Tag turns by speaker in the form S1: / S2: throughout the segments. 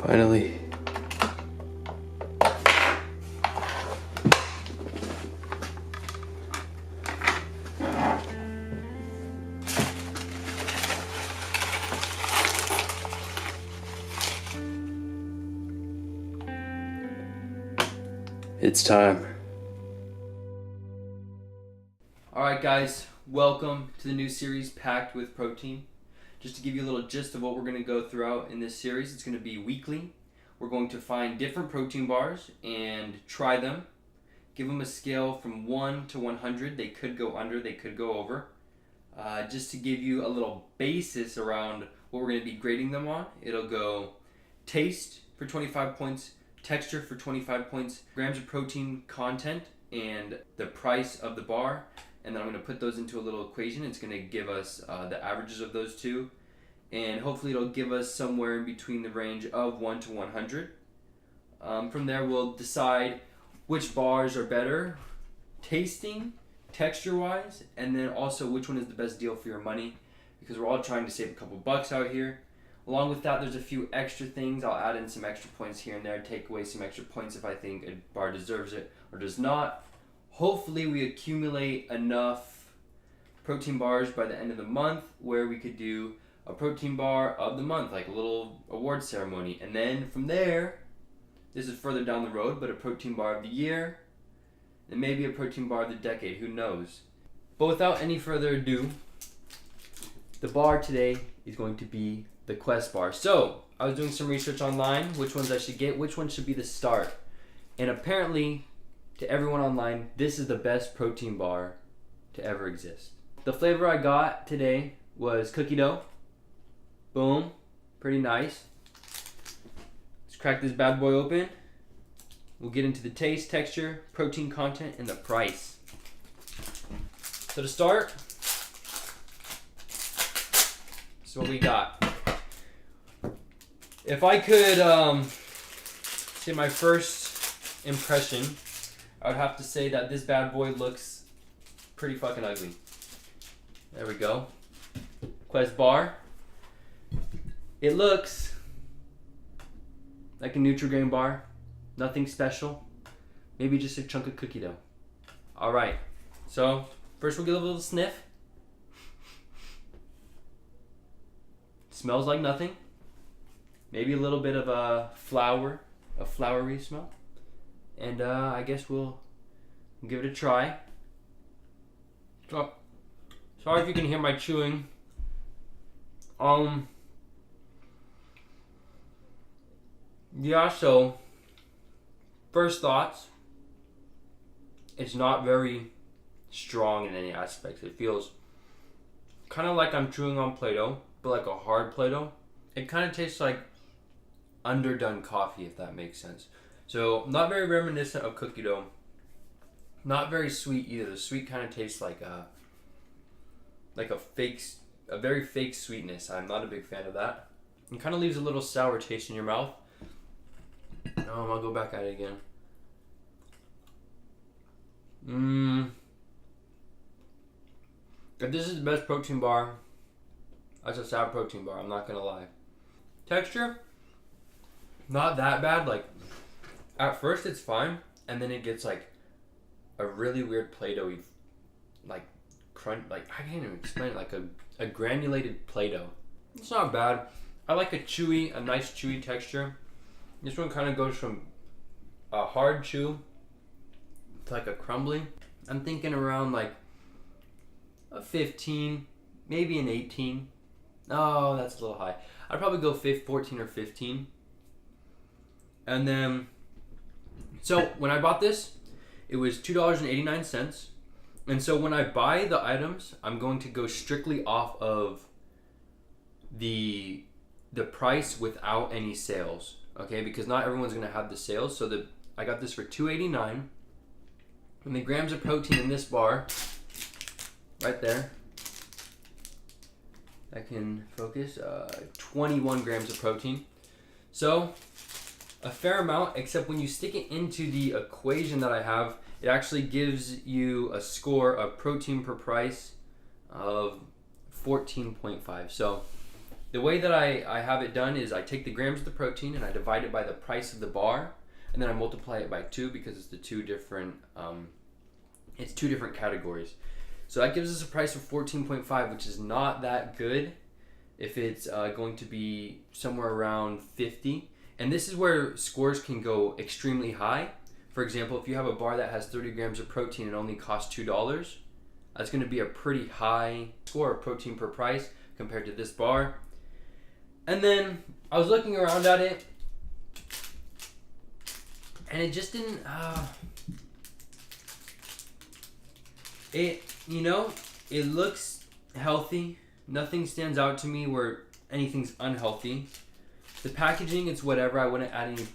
S1: Finally. It's time.
S2: Alright guys, welcome to the new series Packed with Protein. Just to give you a little gist of what we're going to go throughout in this series, it's going to be weekly. We're going to find different protein bars and try them. Give them a scale from 1 to 100. They could go under, they could go over. Just to give you a little basis around what we're going to be grading them on. It'll go taste for 25 points, texture for 25 points, grams of protein content, and the price of the bar. And then I'm going to put those into a little equation. It's going to give us the averages of those two. And hopefully it'll give us somewhere in between the range of 1 to 100. From there we'll decide which bars are better, tasting, texture-wise, and then also which one is the best deal for your money, because we're all trying to save a couple bucks out here. Along with that, there's a few extra things. I'll add in some extra points here and there, take away some extra points if I think a bar deserves it or does not. Hopefully we accumulate enough protein bars by the end of the month where we could do a protein bar of the month, like a little award ceremony. And then from there, this is further down the road, but a protein bar of the year, and maybe a protein bar of the decade, who knows. But without any further ado, the bar today is going to be the Quest bar. So I was doing some research online, which ones I should get, which one should be the start. And apparently, to everyone online, this is the best protein bar to ever exist. The flavor I got today was cookie dough. Boom, pretty nice. Let's crack this bad boy open. We'll get into the taste, texture, protein content, and the price. So to start, this is what we got. If I could say my first impression, I would have to say that this bad boy looks pretty fucking ugly. There we go. Quest bar. It looks like a Nutri-Grain bar. Nothing special. Maybe just a chunk of cookie dough. Alright. So, first we'll give it a little sniff. Smells like nothing. Maybe a little bit of a flowery smell. And I guess we'll give it a try. So, sorry if you can hear my chewing. Yeah, so first thoughts, it's not very strong in any aspects. It feels kind of like I'm chewing on Play-Doh, but like a hard Play-Doh. It kind of tastes like underdone coffee, if that makes sense. So not very reminiscent of cookie dough. Not very sweet either. The sweet kind of tastes like a very fake sweetness. I'm not a big fan of that. It kind of leaves a little sour taste in your mouth. I'll go back at it again. If this is the best protein bar, that's a sour protein bar, I'm not gonna lie. Texture, not that bad. Like, at first it's fine, and then it gets like a really weird Play-Doh, like crunch, like I can't even explain it, like a granulated Play-Doh. It's not bad. I like a nice chewy texture. This one kind of goes from a hard chew to like a crumbly. I'm thinking around like a 15, maybe an 18. Oh, that's a little high. I'd probably go 14 or 15. And then, so when I bought this, it was $2.89. And so when I buy the items, I'm going to go strictly off of the price without any sales. Okay, because not everyone's gonna have the sales. So I got this for $2.89, and the grams of protein in this bar, right there, I can focus, 21 grams of protein. So a fair amount, except when you stick it into the equation that I have, it actually gives you a score of protein per price of 14.5. So The way that I have it done is I take the grams of the protein and I divide it by the price of the bar, and then I multiply it by 2 because it's two different categories. So that gives us a price of 14.5, which is not that good if it's going to be somewhere around 50. And this is where scores can go extremely high. For example, if you have a bar that has 30 grams of protein and only costs $2, that's going to be a pretty high score of protein per price compared to this bar. And then I was looking around at it, and it just didn't. It looks healthy. Nothing stands out to me where anything's unhealthy. The packaging, it's whatever. I wouldn't add any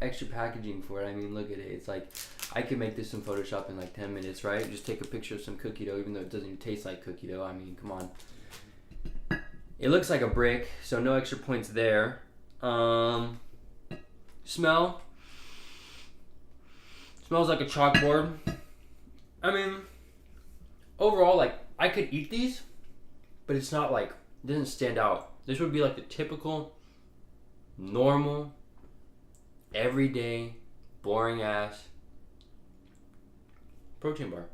S2: extra packaging for it. I mean, look at it. It's like I could make this in Photoshop in like 10 minutes, right? Just take a picture of some cookie dough, even though it doesn't even taste like cookie dough. I mean, come on. It looks like a brick, so no extra points there. Smell. Smells like a chalkboard. I mean, overall, like, I could eat these, but it's not like, it doesn't stand out. This would be like the typical, normal, everyday, boring ass protein bar.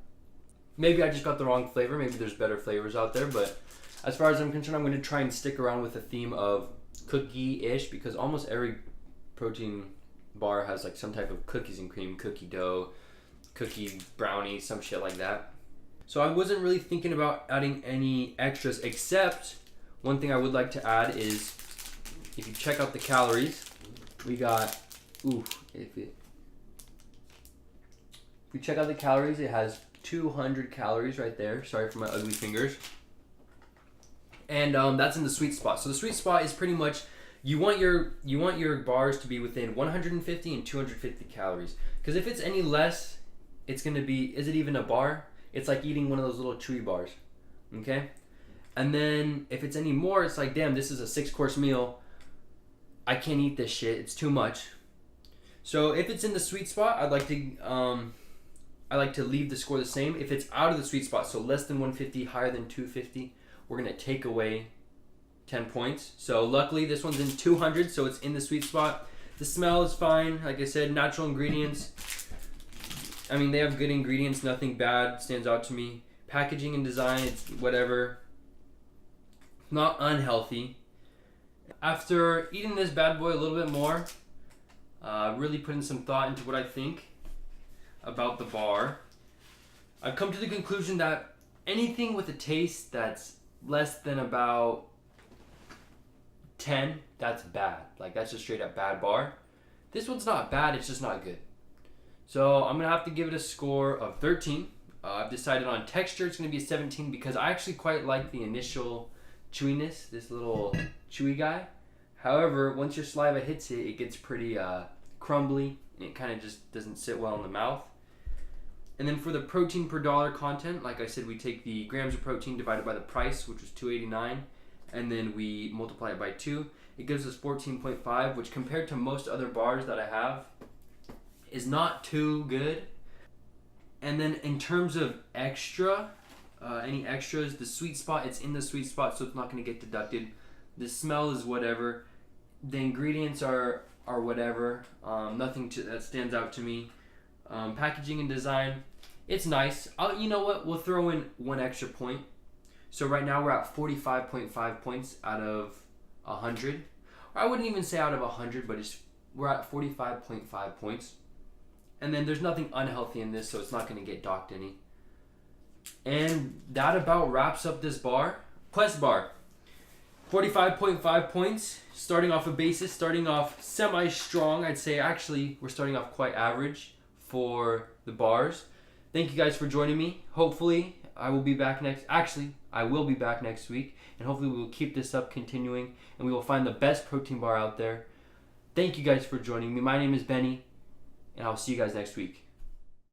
S2: Maybe I just got the wrong flavor. Maybe there's better flavors out there, but as far as I'm concerned, I'm going to try and stick around with the theme of cookie-ish, because almost every protein bar has like some type of cookies and cream, cookie dough, cookie brownie, some shit like that. So I wasn't really thinking about adding any extras, except one thing I would like to add is, if you check out the calories, we got, if you check out the calories, it has 200 calories right there. Sorry for my ugly fingers. And that's in the sweet spot. So the sweet spot is pretty much, you want your bars to be within 150 and 250 calories. Because if it's any less, it's going to be, is it even a bar? It's like eating one of those little chewy bars. Okay? And then if it's any more, it's like, damn, this is a 6-course meal. I can't eat this shit. It's too much. So if it's in the sweet spot, I like to leave the score the same. If it's out of the sweet spot, so less than 150, higher than 250, we're going to take away 10 points. So luckily this one's in 200, so it's in the sweet spot. The smell is fine. Like I said, natural ingredients. I mean, they have good ingredients. Nothing bad stands out to me. Packaging and design, it's whatever. Not unhealthy. After eating this bad boy a little bit more, really putting some thought into what I think about the bar, I've come to the conclusion that anything with a taste that's less than about 10, that's bad. Like, that's a straight up bad bar. This one's not bad, it's just not good. So I'm gonna have to give it a score of 13. I've decided on texture, it's gonna be a 17 because I actually quite like the initial chewiness, this little chewy guy. However, once your saliva hits it, it gets pretty crumbly and it kind of just doesn't sit well in the mouth. And then for the protein per dollar content, like I said, we take the grams of protein divided by the price, which was $2.89, and then we multiply it by 2. It gives us 14.5, which compared to most other bars that I have is not too good. And then in terms of any extras, the sweet spot, it's in the sweet spot, so it's not going to get deducted. The smell is whatever. The ingredients are whatever. Nothing that stands out to me. Packaging and design, it's nice. You know what? We'll throw in one extra point. So right now we're at 45.5 points out of 100. Or I wouldn't even say out of 100, but we're at 45.5 points. And then there's nothing unhealthy in this, so it's not going to get docked any. And that about wraps up this bar. Quest bar. 45.5 points. Starting off a basis, starting off semi-strong. I'd say actually we're starting off quite average for the bars. Thank you guys for joining me. Hopefully I will be back next week, and hopefully we will keep this up continuing, and we will find the best protein bar out there. Thank you guys for joining me. My name is Benny, and I'll see you guys next week.